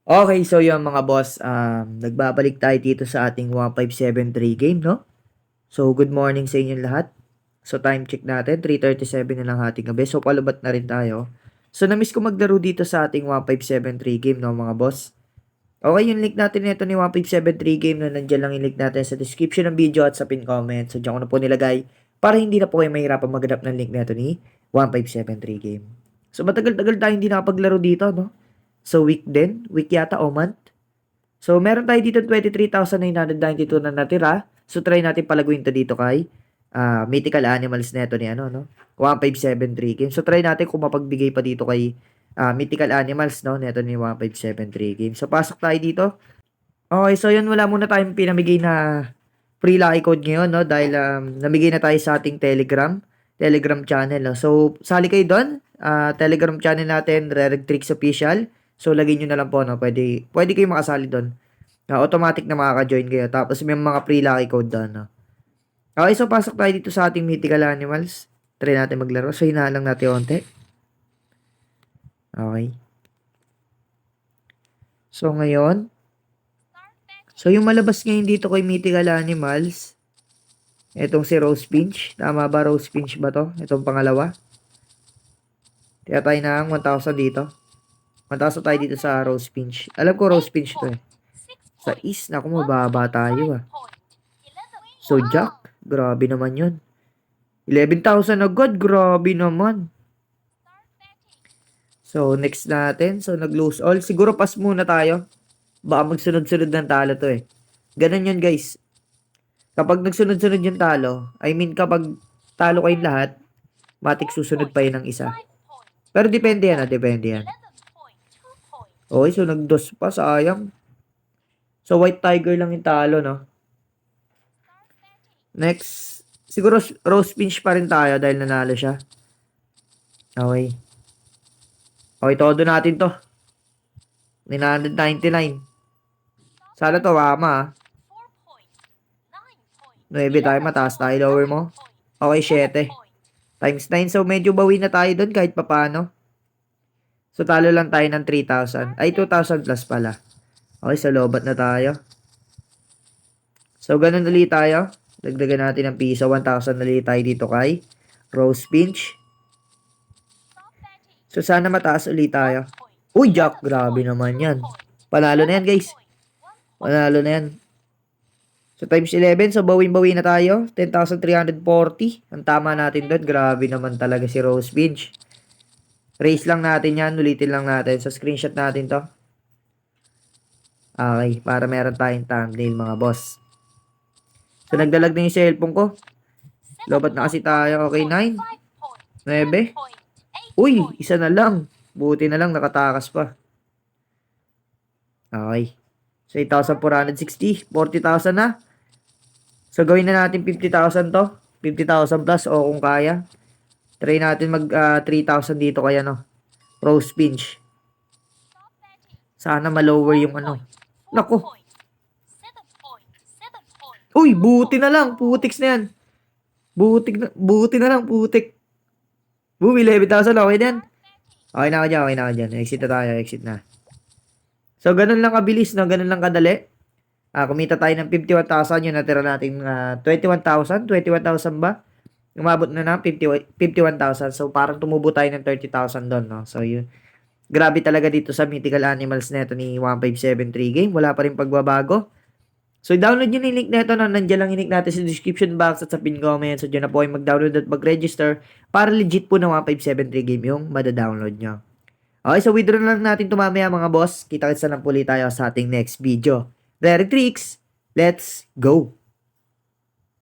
Okay, so yun mga boss, nagbabalik tayo dito sa ating 1573 game, no? So, good morning sa inyong lahat. So, time check natin, 3:37 na lang ating gabi. So, palubat na rin tayo. So, na-miss ko maglaro dito sa ating 1573 game, no mga boss? Okay, yung link natin nito ni 1573 game na nandiyan lang yung link natin sa description ng video at sa pin comment. So, diyan ko na po nilagay para hindi na po kayo mahirapan maghanap ng link nito ni 1573 game. So, matagal-tagal tayo hindi nakapaglaro dito, no? So, week din. Week yata o month. So, meron tayo dito 23,992 na natira. So, try natin palaguin to dito kay Mythical Animals neto ni ano, no? 1573 game. So, try natin kung mapagbigay pa dito kay Mythical Animals, no? Neto ni 1573 game. So, pasok tayo dito. Okay, so yun, wala muna tayong pinamigay na free lucky code ngayon, no? Dahil namigay na tayo sa ating Telegram channel, no? So, sali kayo doon. Telegram channel natin, Rereg Tricks Official. So, lagay nyo na lang po, no? Pwede kayo makasali doon. Automatic na makaka-join kayo. Tapos, may mga free lucky code doon, no? Okay, so pasok tayo dito sa ating Mythical Animals. Try natin maglaro. So, hinalang natin onte. Okay. So, ngayon. So, yung malabas ngayon dito kay Mythical Animals. Itong si Rose Pinch. Tama ba? Rose Pinch ba to? Itong pangalawa. Kaya tayo ng 1,000 dito. 1,000 tayo dito sa Rose Pinch. Alam ko Rose Pinch to eh. Sa East, naku, mababa tayo ah. So, Jack, grabe naman yun. 11,000 agad, grabe naman. So, next natin. So, nag-lose all. Siguro pass muna tayo. Baka magsunod-sunod ng talo to eh. Ganun yun, guys. Kapag nagsunod-sunod yung talo, I mean, kapag talo kayong lahat, matik susunod pa yun ng isa. Pero depende yan, depende yan. Okay, so nag-dos pa, sayang. So, White Tiger lang yung talo, no? Next, siguro Rose Pinch pa rin tayo dahil nanalo siya. Okay. Okay, todo natin to. 999. Sana to, mama. 9 tayo, mataas tayo, lower mo. Okay, 7. Times 9, so medyo bawi na tayo doon kahit papano. So, talo lang tayo ng 3,000. Ay, 2,000 plus pala. Okay, so lobat na tayo. So, ganun ulit tayo. Dagdagan natin ng piso. 1,000 ulit tayo dito kay Rose Pinch. So, sana mataas ulit tayo. Uy, Jack. Grabe naman yan. Panalo na yan, guys. Panalo na yan. So, times 11. So, bawin-bawi na tayo. 10,340. Ang tama natin doon. Grabe naman talaga si Rose Pinch. Raise lang natin yan. Ulitin lang natin. So, screenshot natin to. Okay. Para meron tayong thumbnail, mga boss. So, nagdalag na yung cellphone ko. Lobat na kasi tayo. Okay, 9. 9. Uy, isa na lang. Buti na lang, nakatakas pa. Okay. So, 8,460. 40,000 na. So, gawin na natin 50,000 to. 50,000 plus o kung kaya. Try natin mag 3,000 dito kaya, no? Rose Pinch. Sana malower yung ano. Naku. Uy, buti na lang. Putiks na yan. Buti na lang, putik. Boom, 11,000. Okay din. Okay na ako dyan, okay na ako dyan. Exit na tayo, exit na. So, ganun lang kabilis, no? Ganun lang kadali. Kumita tayo ng 51,000. Yung natira natin 21,000. 21,000 ba? Umabot na ng 51,000. So, parang tumubo tayo ng 30,000 doon, no? So, yun. Grabe talaga dito sa Mythical Animals neto ni 1573 game. Wala pa rin pagbabago. So, download nyo na yung link neto na nandiyan lang yung link natin sa description box at sa pin comment. So, dyan na po ay mag-download at mag-register para legit po na 1573 game yung mada-download nyo. Okay, so withdraw na lang natin tumamaya mga boss. Kita-kitsa lang po ulit tayo sa ating next video. Rare Tricks, let's go!